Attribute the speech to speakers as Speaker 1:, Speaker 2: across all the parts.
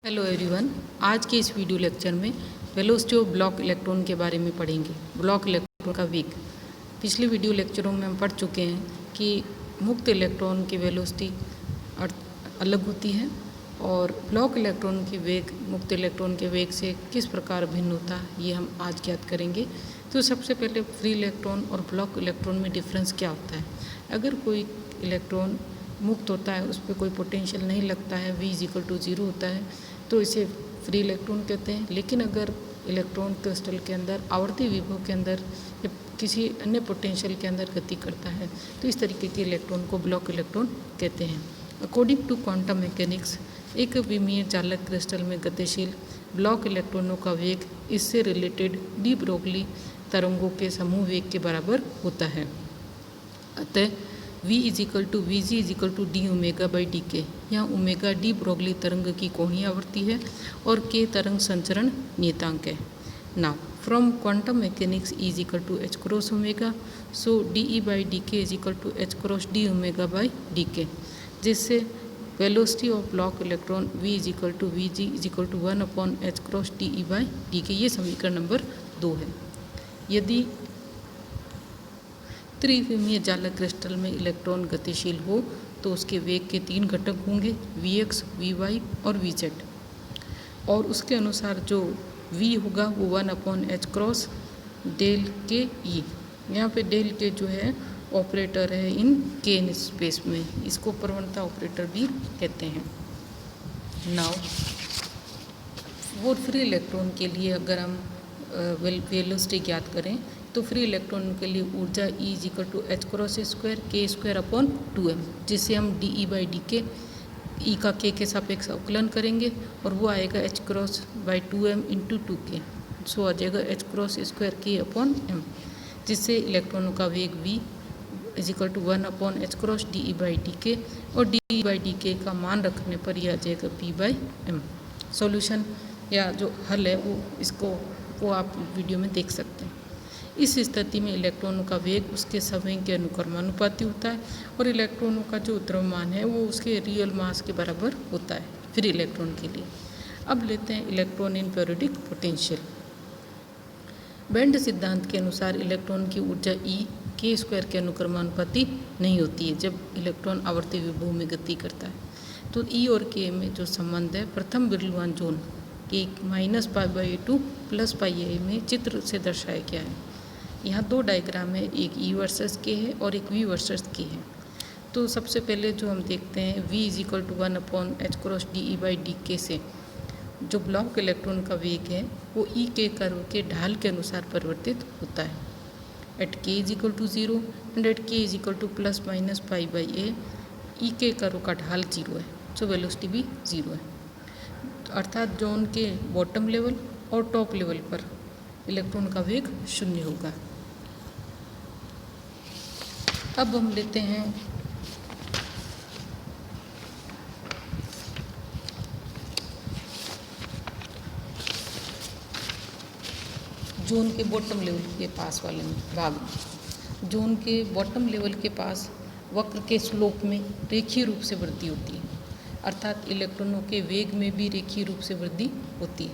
Speaker 1: Hello everyone, आज के इस वीडियो लेक्चर में वेलोसिटी ऑफ ब्लॉक इलेक्ट्रॉन के बारे में पढ़ेंगे। ब्लॉक इलेक्ट्रॉन का वेग। पिछले वीडियो लेक्चरों में हम पढ़ चुके हैं कि मुक्त इलेक्ट्रॉन की वेलोसिटी अलग होती है और ब्लॉक इलेक्ट्रॉन की वेग मुक्त इलेक्ट्रॉन के वेग से किस प्रकार भिन्न होता है, ये हम आज ज्ञात करेंगे। तो सबसे पहले फ्री इलेक्ट्रॉन और ब्लॉक इलेक्ट्रॉन में डिफरेंस क्या होता है। अगर कोई इलेक्ट्रॉन मुक्त होता है, उस पर कोई पोटेंशियल नहीं लगता है, V=0 होता है, तो इसे फ्री इलेक्ट्रॉन कहते हैं। लेकिन अगर इलेक्ट्रॉन क्रिस्टल के अंदर आवर्ती विभव के अंदर या किसी अन्य पोटेंशियल के अंदर गति करता है, तो इस तरीके के इलेक्ट्रॉन को ब्लॉक इलेक्ट्रॉन कहते हैं। अकॉर्डिंग टू क्वांटम मैकेनिक्स, एक विमीय चालक क्रिस्टल में गतिशील ब्लॉक इलेक्ट्रॉनों का वेग इससे रिलेटेड डी ब्रोगली तरंगों के समूह वेग के बराबर होता है। अतः V=Vg=d⍵/dk। यहाँ ओमेगा डी ब्रोगली तरंग की कोणीय आवृत्ति है और k तरंग संचरण नियतांक है। Now from quantum mechanics E=h×ω, so dE/dk=h×d⍵/dk, जिससे velocity of block electron V=Vg=1/h×dE/dk। ये समीकरण नंबर 2 है। यदि त्रिविमीय चालक क्रिस्टल में इलेक्ट्रॉन गतिशील हो तो उसके वेग के 3 घटक होंगे, Vx, Vy और Vz। और उसके अनुसार जो V होगा वो 1/h×del_k E। यहाँ पे डेल के जो है ऑपरेटर है इन k स्पेस में, इसको प्रवणता ऑपरेटर भी कहते हैं। नाउ वो फ्री इलेक्ट्रॉन के लिए अगर हम वेलोसिटी ज्ञात करें तो फ्री इलेक्ट्रॉन के लिए ऊर्जा E=h²k²/2m, जिससे हम dE/dk E का k के सापेक्ष अवकलन करेंगे और वो आएगा h×2m × 2k। सो आ जाएगा h×2k/m, जिससे इलेक्ट्रॉनों का वेग V=1/h×dE/dk और dE/dk का मान रखने पर यह आ जाएगा p/m। सॉल्यूशन या जो हल है वो आप वीडियो में देख सकते हैं। इस स्थिति में इलेक्ट्रॉनों का वेग उसके संवेग के अनुक्रमानुपाती होता है और इलेक्ट्रॉनों का जो द्रव्यमान है वो उसके रियल मास के बराबर होता है फ्री इलेक्ट्रॉन के लिए। अब लेते हैं electron in periodic potential. Band सिद्धांत के अनुसार इलेक्ट्रॉन की ऊर्जा E k² के अनुक्रमानुपाती नहीं होती है जब इलेक्ट्रॉन आवर्ती विभव में गति करता है। तो E और k में जो संबंध है प्रथम बिरलवान जोन के -π/a to +πa में चित्र से दर्शाया गया है। यहाँ 2 डायग्राम है, एक E वर्सेस k है और एक V वर्सेस k है। तो सबसे पहले जो हम देखते हैं V=1/h×dE/dk से जो ब्लॉक इलेक्ट्रॉन का वेग है वो E k कर्व के ढाल के अनुसार परिवर्तित होता है। At k=0 and at k=±π/a E k curve का ढाल 0 है, सो वेलोसिटी भी 0 है। अर्थात जोन के बॉटम लेवल और टॉप लेवल पर इलेक्ट्रॉन का वेग 0 होगा। अब हम लेते हैं जोन के बॉटम लेवल के पास वाले भाग में। जोन के बॉटम लेवल के पास वक्र के स्लोप में रेखीय रूप से वृद्धि होती है, अर्थात इलेक्ट्रॉनों के वेग में भी रेखीय रूप से वृद्धि होती है।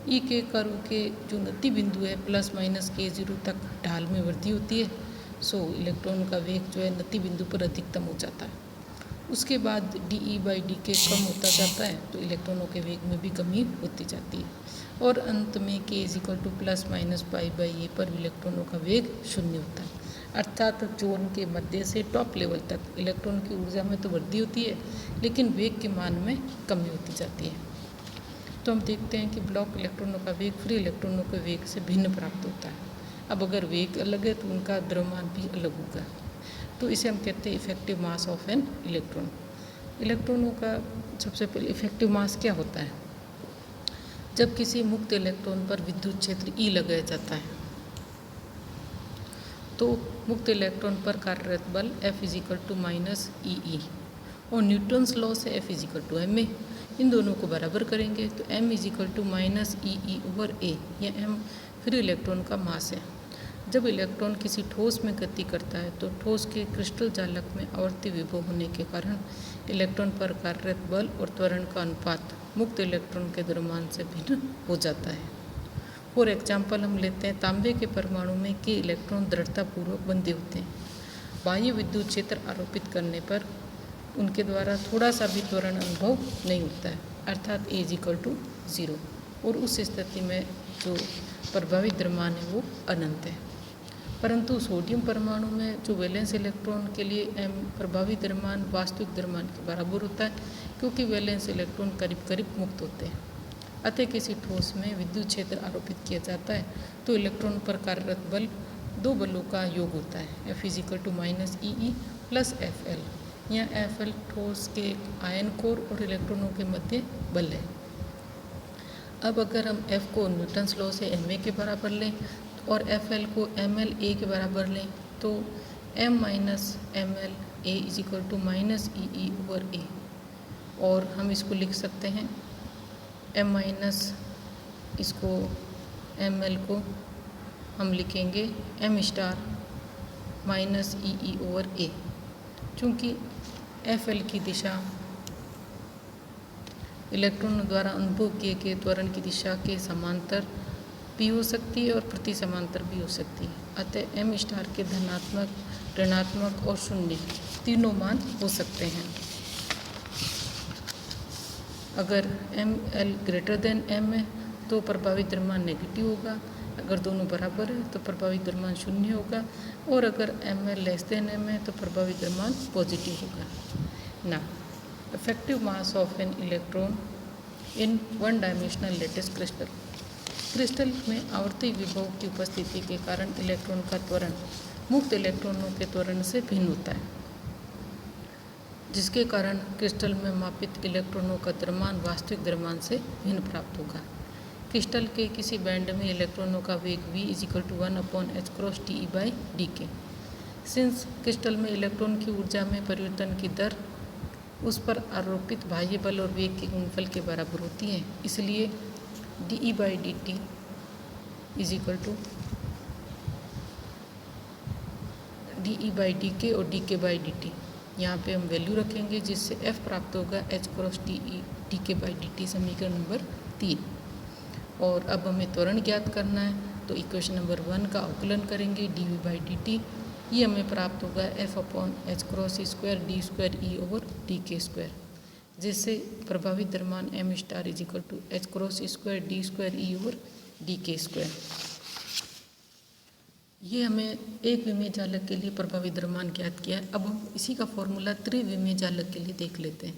Speaker 1: E के कर्व के जो नति बिंदु है ±k0 तक ढाल में वृद्धि होती है, सो इलेक्ट्रॉन का वेग जो है नति बिंदु पर अधिकतम हो जाता है। उसके बाद dE/dk कम होता जाता है तो इलेक्ट्रॉनों के वेग में भी कमी होती जाती है और अंत में k=±π/a पर इलेक्ट्रॉनों का वेग 0 होता है। अर्थात जोन के मध्य से टॉप लेवल तक इलेक्ट्रॉन की ऊर्जा में तो वृद्धि होती है लेकिन वेग के मान में कमी होती जाती है। तो हम देखते हैं कि ब्लॉक इलेक्ट्रॉनों का वेग फ्री इलेक्ट्रॉनों के वेग से भिन्न प्राप्त होता है। अब अगर वेग अलग है तो उनका द्रव्यमान भी अलग होगा। तो इसे हम कहते हैं effective mass of an electron. इलेक्ट्रॉनों का सबसे पहले इफेक्टिव मास क्या होता है। जब किसी मुक्त इलेक्ट्रॉन पर विद्युत क्षेत्र E लगाया जाता है तो मुक्त इलेक्ट्रॉन पर कार्यरत बल F=−EE और न्यूटन्स लॉ से F=ma, इन दोनों को बराबर करेंगे तो m=−EE/a, या m फ्री इलेक्ट्रॉन का मास है। जब इलेक्ट्रॉन किसी ठोस में गति करता है तो ठोस के क्रिस्टल जालक में आवर्ती विभव होने के कारण इलेक्ट्रॉन पर कार्यरत बल और त्वरण का अनुपात मुक्त इलेक्ट्रॉन के द्रव्यमान से भिन्न हो जाता है। फॉर एग्जाम्पल हम लेते हैं तांबे के परमाणु में के इलेक्ट्रॉन दृढ़तापूर्वक बंधे होते हैं। बाह्य विद्युत क्षेत्र आरोपित करने पर उनके द्वारा थोड़ा सा भी त्वरण अनुभव नहीं होता है, अर्थात A=0, और उस स्थिति में जो प्रभावित द्रव्यमान है वो अनंत है। परंतु सोडियम परमाणु में जो वैलेंस इलेक्ट्रॉन के लिए m प्रभावित द्रव्यमान वास्तविक द्रव्यमान के बराबर होता है, क्योंकि वैलेंस इलेक्ट्रॉन करीब करीब मुक्त होते हैं। अतः किसी ठोस में विद्युत क्षेत्र आरोपित किया जाता है तो इलेक्ट्रॉन पर कार्यरत बल दो बलों का योग होता है, F=-EE + FL। यहाँ FL ठोस के आयन कोर और इलेक्ट्रॉनों के मध्य बल है। अब अगर हम F को न्यूटन्स लॉ से ma के बराबर लें और FL को mLA के बराबर लें तो m - mL A =-EE/A, और हम इसको लिख सकते हैं इसको mL को हम लिखेंगे m* - EE/A, चूँकि FL की दिशा इलेक्ट्रॉनों द्वारा अनुभव किए गए त्वरण की दिशा के समांतर भी हो सकती है और प्रति समांतर भी हो सकती है। अतः m* के धनात्मक, ऋणात्मक और शून्य तीनों मान हो सकते हैं। अगर mL > m है तो प्रभावित द्रव्यमान नेगेटिव होगा, अगर दोनों बराबर है तो प्रभावित द्रव्यमान शून्य होगा, और अगर mL m है तो प्रभावित द्रव्यमान पॉजिटिव होगा। ना effective mass of an electron in one dimensional lattice crystal में आवर्ती विभव की उपस्थिति के कारण इलेक्ट्रॉन का त्वरण मुक्त इलेक्ट्रॉनों के त्वरण से भिन्न होता है, जिसके कारण क्रिस्टल में मापित इलेक्ट्रॉनों का द्रव्यमान वास्तविक द्रव्यमान से भिन्न प्राप्त होगा। क्रिस्टल के किसी बैंड में इलेक्ट्रॉनों का वेग v = 1/hT/dk। सिंस क्रिस्टल में इलेक्ट्रॉन की ऊर्जा में परिवर्तन की दर उस पर आरोपित बाह्य बल और वेग के गुणनफल के बराबर होती है, इसलिए dE/dt dE/dk और dk/dt। यहाँ पे हम वैल्यू रखेंगे जिससे F प्राप्त होगा h×dk/dt, समीकरण नंबर 3। और अब हमें त्वरण ज्ञात करना है तो इक्वेशन नंबर 1 का अवकलन करेंगे dV/dt। ये हमें प्राप्त होगा F/h²d²E/dk², जिससे प्रभावित द्रव्यमान m* h×2d²E/dk²। ये हमें एक विमीय जालक के लिए प्रभावित द्रव्यमान ज्ञात किया है। अब हम इसी का फॉर्मूला त्रिविमीय जालक के लिए देख लेते हैं।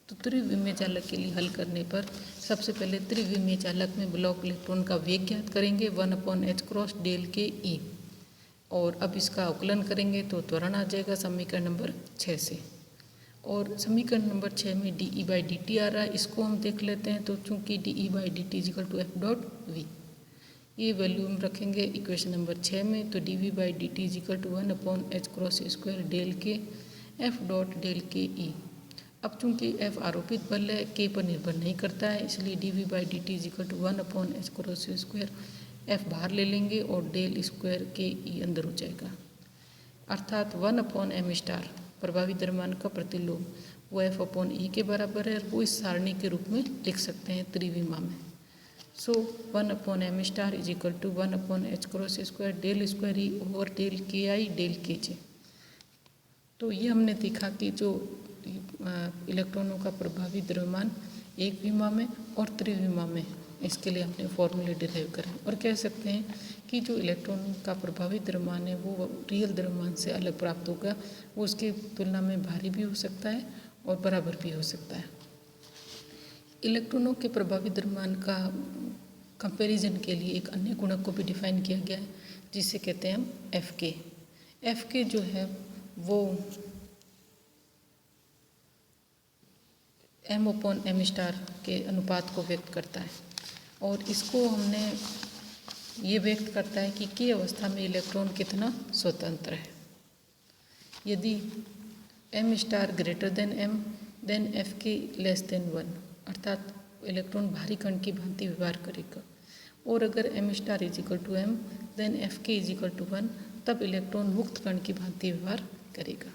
Speaker 1: तो त्रिविमीय जालक के लिए हल करने पर सबसे पहले त्रिविमीय जालक में ब्लॉक इलेक्ट्रॉन का वेग ज्ञात करेंगे 1/h×del_k E, और अब इसका अवकलन करेंगे तो त्वरण आ जाएगा समीकरण नंबर 6 से। और समीकरण नंबर 6 में dE/dt आ रहा है, इसको हम देख लेते हैं। तो चूँकि dE/dt = F.V, ये वैल्यू हम रखेंगे इक्वेशन नंबर 6 में। तो dV/dt = 1/h²del_k F.del_k E। अब चूँकि F आरोपित बल है, k पर निर्भर नहीं करता है, इसलिए dV/dt = 1/h² F बाहर ले लेंगे और del² E अंदर हो जाएगा, अर्थात 1/m* प्रभावित द्रव्यमान का प्रतिलोम वो F/E के बराबर है। वो इस सारणी के रूप में लिख सकते हैं त्रिविमा में। सो 1/m* = 1/h² del²E/del⁡kj। तो ये हमने देखा कि जो इलेक्ट्रॉनों का प्रभावित द्रव्यमान एक विमा में और त्रिविमा में, इसके लिए हमने फॉर्मूले डिराइव करें और कह सकते हैं कि जो इलेक्ट्रॉन का प्रभावित द्रव्यमान है वो रियल द्रव्यमान से अलग प्राप्त होगा। वो उसकी तुलना में भारी भी हो सकता है और बराबर भी हो सकता है। इलेक्ट्रॉनों के प्रभावित द्रव्यमान का कंपैरिजन के लिए एक अन्य गुणक को भी डिफाइन किया गया है, जिसे कहते हैं हम Fk। Fk जो है वो m/m* के अनुपात को व्यक्त करता है, और इसको हमने ये व्यक्त करता है कि k अवस्था में इलेक्ट्रॉन कितना स्वतंत्र है। यदि m* > m देन Fk <1, अर्थात इलेक्ट्रॉन भारी कण की भांति व्यवहार करेगा, और अगर m* = m देन Fk = 1, तब इलेक्ट्रॉन मुक्त कण की भांति व्यवहार करेगा।